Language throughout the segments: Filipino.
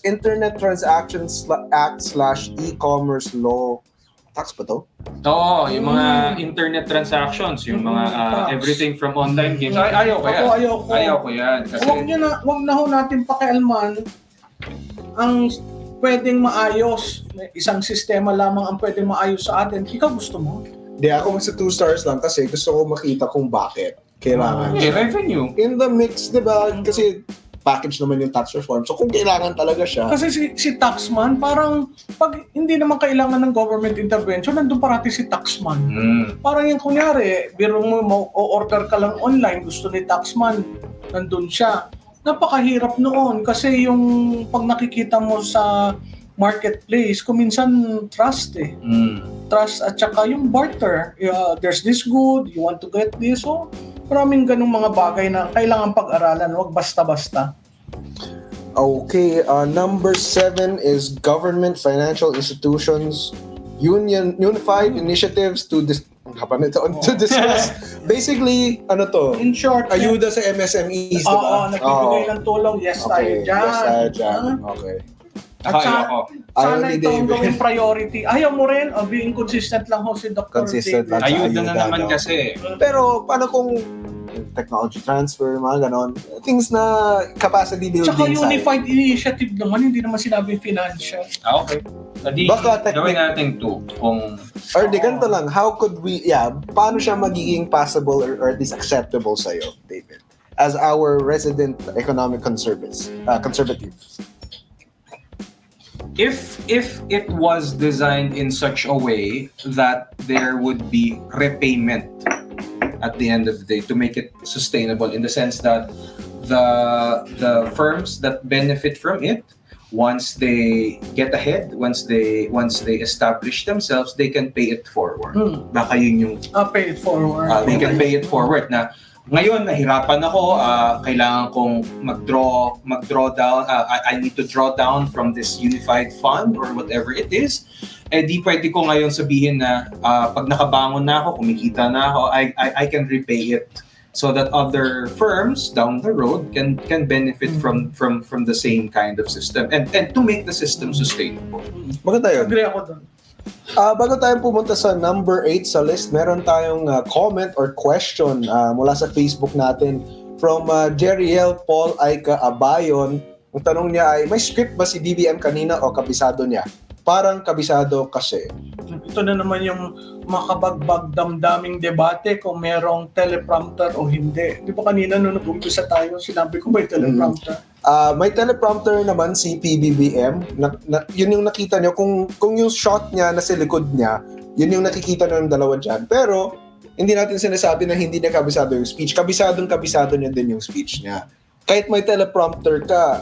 Internet Transactions Act/e-commerce law. Tax ba to? Oo, yung mga internet transactions, yung mga everything from online games. Ayaw ko yan. Ayaw ko yan. Kasi Wag na ho natin pakialman ang pwedeng maayos. Isang sistema lamang ang pwedeng maayos sa atin. Ikaw gusto mo? Di ako sa 2 stars lang kasi gusto ko makita kung bakit kailangan. revenue. In the mix, di ba? Kasi package naman yung tax reform. So kung kailangan talaga siya. Kasi si taxman, parang pag hindi naman kailangan ng government intervention, nandun parati si taxman. Parang yung kunyari, biro mo, o-order ka lang online, gusto ni taxman, nandun siya. Napakahirap noon kasi yung pag nakikita mo sa marketplace, kuminsan trust eh. Trust at saka yung barter. There's this good, you want to get this. So, maraming ganung mga bagay na kailangan pag-aralan, wag basta-basta. Okay, number 7 is government financial institutions unified initiatives to discuss. Basically, ano to? In short, ayuda sa MSMEs, diba? Oo, nagbibigay ng tulong. Yes, tayo dyan. Yes, tayo dyan. Okay. At sana ni itong David. gawing priority. Ayaw mo rin, being consistent lang ho si Dr. Consistent David. lang. Ayuda na naman no? kasi. Pero paano kung technology transfer, mga ganon? Things na capacity building. Tsaka unified initiative naman, hindi naman sinabing financial. Okay. Adi, Baka gawin natin to. Kung Or di ganito lang, how could we, paano siya magiging possible or at least acceptable sa'yo, David? As our resident economic conservative. if it was designed in such a way that there would be repayment at the end of the day to make it sustainable, in the sense that the firms that benefit from it, once they get ahead, once they establish themselves, they can pay it forward. Baka yun yung Pay it forward. they can pay it forward na ngayon nahirapan ako, kailangan kong mag-draw down, I need to draw down from this unified fund or whatever it is. Di pwede ko ngayon sabihin na pag nakabangon na ako, kumikita na ako, I can repay it, so that other firms down the road can benefit from the same kind of system and to make the system sustainable. Maganda yun. Agree ako doon. Bago tayo pumunta sa number 8 sa list, meron tayong comment or question mula sa Facebook natin from Jeriel Paul Aika Abayon. Ang tanong niya ay, may script ba si BBM kanina o kabisado niya? Parang kabisado kasi. Ito na naman yung makabagbag damdaming debate kung merong teleprompter o hindi. Di ba kanina nung nag-umpisa tayo, sinabi ko may teleprompter? May teleprompter naman si PBBM. Yun yung nakita nyo. Kung yung shot niya na sa likod niya, yun yung nakikita ng dalawa dyan. Pero, hindi natin sinasabi na hindi niya kabisado yung speech. Kabisado niya din yung speech niya. Kahit may teleprompter ka,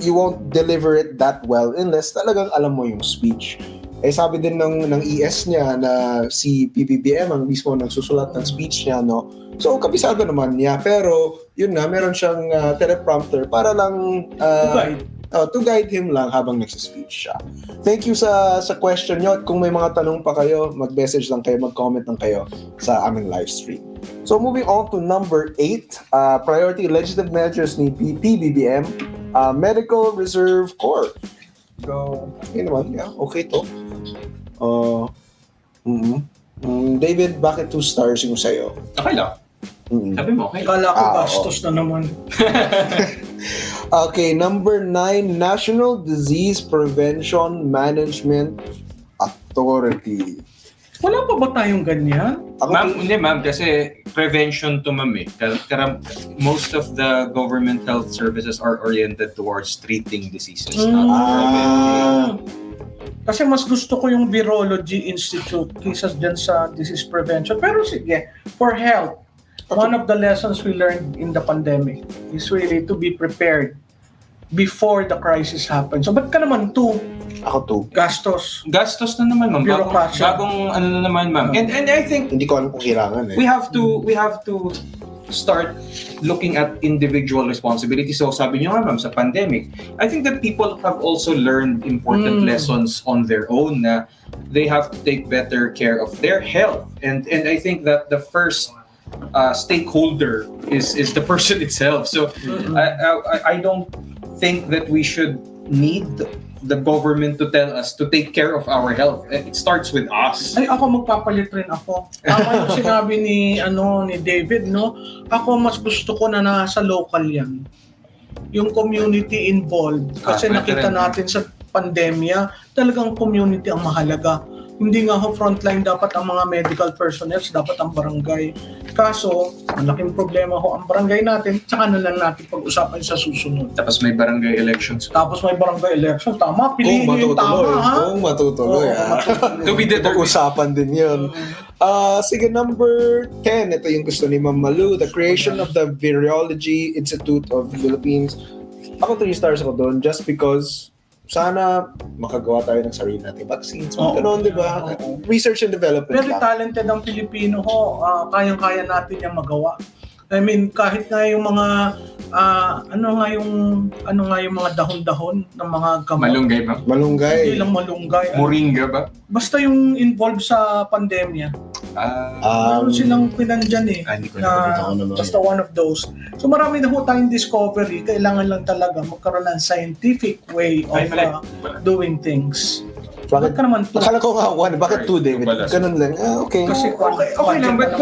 you won't deliver it that well unless talagang alam mo yung speech. Sabi din ng ES niya na si PBBM ang mismo nagsusulat ng speech niya, no? So, kabisado naman niya. Pero, yun nga, meron siyang teleprompter para lang to guide him lang habang nagsispeech siya. Thank you sa question nyo. At kung may mga tanong pa kayo, mag-message lang kayo, mag-comment lang kayo sa aming live stream. So, moving on to number 8, priority legislative measures ni PBBM, Medical Reserve Corps. So, yun naman, okay to. David, bakit 2 stars yung sa'yo? Okay lang. Sabi mo, okay. Kala ko bastos na naman. Okay, number 9, National Disease Prevention Management Authority. Wala pa ba tayong ganyan? Ma'am, kasi prevention to, ma'am eh. Most of the government health services are oriented towards treating diseases. Kasi mas gusto ko yung Virology Institute kaysa dyan sa disease prevention. Pero sige, for health, one of the lessons we learned in the pandemic is really to be prepared before the crisis happens. So, ba't ka naman 2? Ako 2. Gastos. Gastos na naman, ma'am. Bagong ano na naman, ma'am. And I think hindi ko alam kung kailangan eh. We have to start looking at individual responsibility. So sabi niyo nga, ma'am, sa pandemic, I think that people have also learned important lessons on their own na they have to take better care of their health. And I think that the first stakeholder is the person itself. So I don't think that we should need the government to tell us to take care of our health. It starts with us. Ay, ako magpapalit rin ako. Tama yung sinabi ni David, no? Ako mas gusto ko na nasa local yan. Yung community involved. Kasi nakita natin sa pandemya, talagang community ang mahalaga. Hindi nga ho frontline dapat ang mga medical personnel, dapat ang barangay. Kaso, malaking problema ho ang barangay natin, tsaka na lang natin pag-usapan sa susunod. Tapos may barangay elections. Tama, piliin nyo yung tama, ha? Kung matutuloy, ha? To be determined. Pag-usapan din yun. Sige, number 10. Ito yung gusto ni Ma'am Malu. The creation of the Virology Institute of the Philippines. Ako 3 stars ako doon just because sana makagawa tayo ng sarili natin vaccines. Ganun, di ba? Research and development Very lang. talented ang Pilipino ho. Kayang-kaya natin yung magawa. I mean, kahit nga yung mga ano nga yung mga dahon-dahon ng mga gamot. Malunggay ba? Malunggay. Hindi lang malunggay. Moringa ba? Basta yung involved sa pandemya. Meron silang pinandyan Hindi ko na basta one of those. So marami na ho tayong discovery. Kailangan lang talaga magkaroon ng scientific way of doing things. Bakit ka naman 2? Akala ko nga 1. Bakit 2, David? Ganun lang. Okay. Kasi Okay lang, but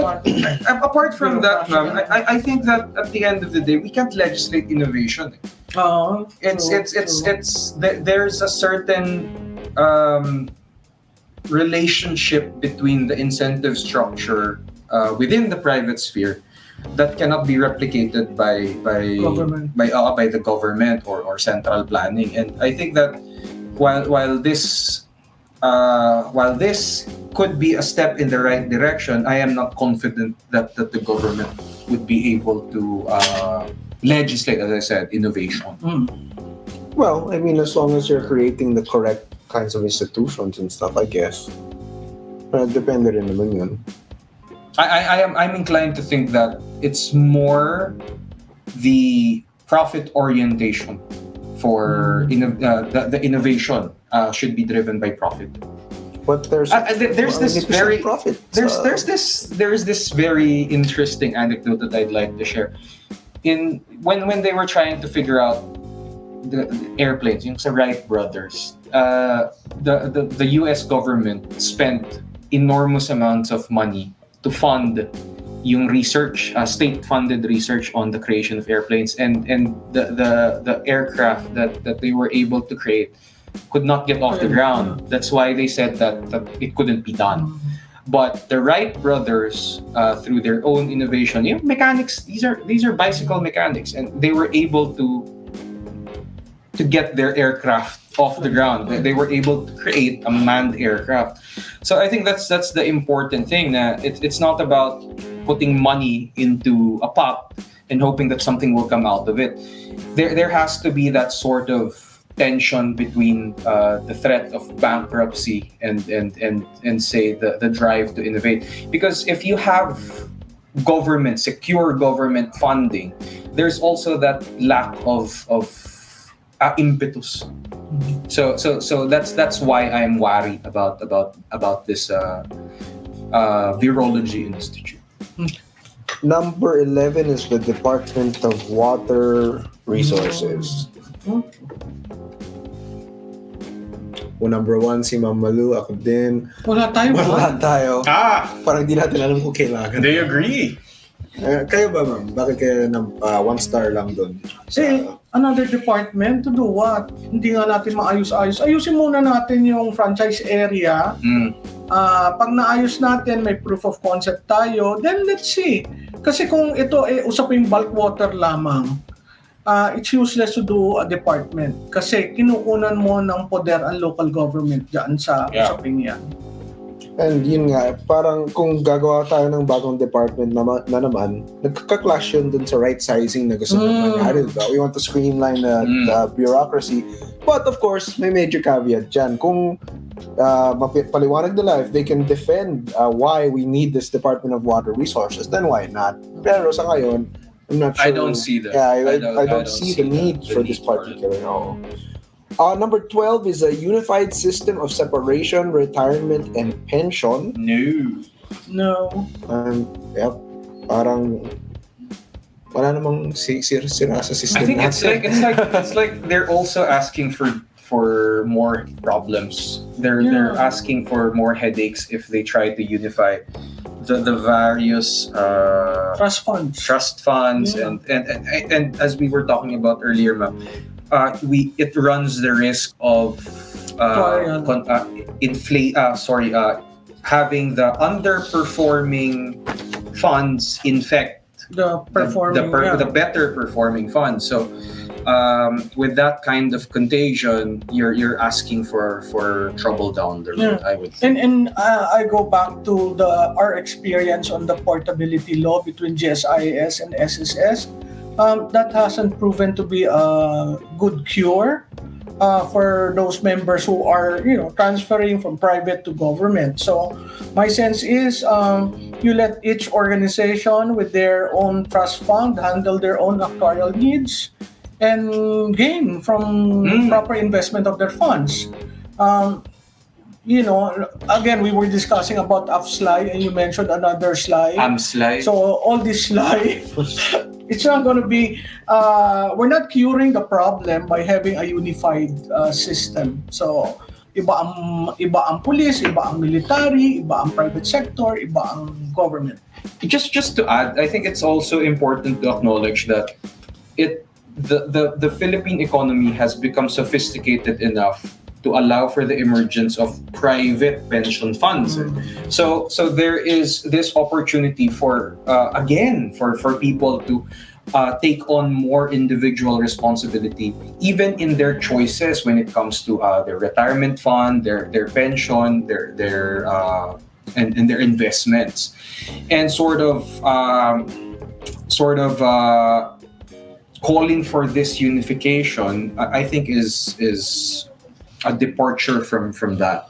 apart from that, ma'am, I think that at the end of the day, we can't legislate innovation. There's a certain relationship between the incentive structure within the private sphere that cannot be replicated by the government or central planning. And I think that while this could be a step in the right direction, I am not confident that the government would be able to legislate, as I said, innovation. Well, I mean, as long as you're creating the correct kinds of institutions and stuff, I guess. Depende rin naman yun. I'm inclined to think that it's more the profit orientation for the innovation should be driven by profit. But there's this very profit. There's this very interesting anecdote that I'd like to share. When they were trying to figure out the airplanes, yung sa Wright brothers, the U.S. government spent enormous amounts of money to fund yung research, state-funded research on the creation of airplanes, and the aircraft that they were able to create could not get off the ground. That's why they said that it couldn't be done. But the Wright brothers, through their own innovation, mechanics, these are bicycle mechanics, and they were able to get their aircraft off the ground. They were able to create a manned aircraft. So I think that's the important thing. That it's not about putting money into a pot and hoping that something will come out of it. There has to be that sort of tension between the threat of bankruptcy and say the drive to innovate. Because if you have secure government funding, there's also that lack of impetus. So that's why I'm worried about this Virology Institute. Number 11 is the Department of Water Resources. Number 1 si Ma'am Malu, ako din. Wala tayo. Parang di natin alam kung kailangan. They agree. Kayo ba, ma'am? Bakit kayo 1 star lang doon? Another department to do what? Hindi nga natin maayos-ayos. Ayusin muna natin yung franchise area. Pag naayos natin, may proof of concept tayo, then let's see. Kasi kung ito usaping bulk water lamang, it's useless to do a department. Kasi kinukunan mo ng poder ang local government dyan sa usaping yan. And yun nga, parang kung gagawa tayo ng bagong department na naman, nagka-clash yun dun sa right sizing na gusto naman mangyari, diba? We want to streamline the bureaucracy. But of course, may major caveat dyan. Kung paliwanag nila, if they can defend why we need this Department of Water Resources, then why not? Pero sa ngayon, I'm not sure. I don't see that. Yeah, I don't see the need for this particular. Number 12 is a unified system of separation, retirement, and pension. No. Yep. Parang wala namang sira sa system I think natin. it's like they're also asking for more problems. They're asking for more headaches if they try to unify the various Trust funds. and as we were talking about earlier, ma'am, it runs the risk of having the underperforming funds infect The performing, the better performing funds. So with that kind of contagion, you're asking for trouble down the road, I would think. And I go back to our experience on the portability law between GSIS and SSS. That hasn't proven to be a good cure for those members who are, transferring from private to government. So my sense is you let each organization with their own trust fund handle their own actuarial needs and gain from proper investment of their funds. Again, we were discussing about AFSLI and you mentioned another SLI. AMSLI. So all this SLI, it's not going to be, we're not curing the problem by having a unified system. So iba ang police, iba ang military, iba ang private sector, iba ang government. Just to add, I think it's also important to acknowledge that the Philippine economy has become sophisticated enough to allow for the emergence of private pension funds. So there is this opportunity for people to take on more individual responsibility, even in their choices when it comes to their retirement fund, their pension, their and their investments, and sort of calling for this unification. I think is a departure from that.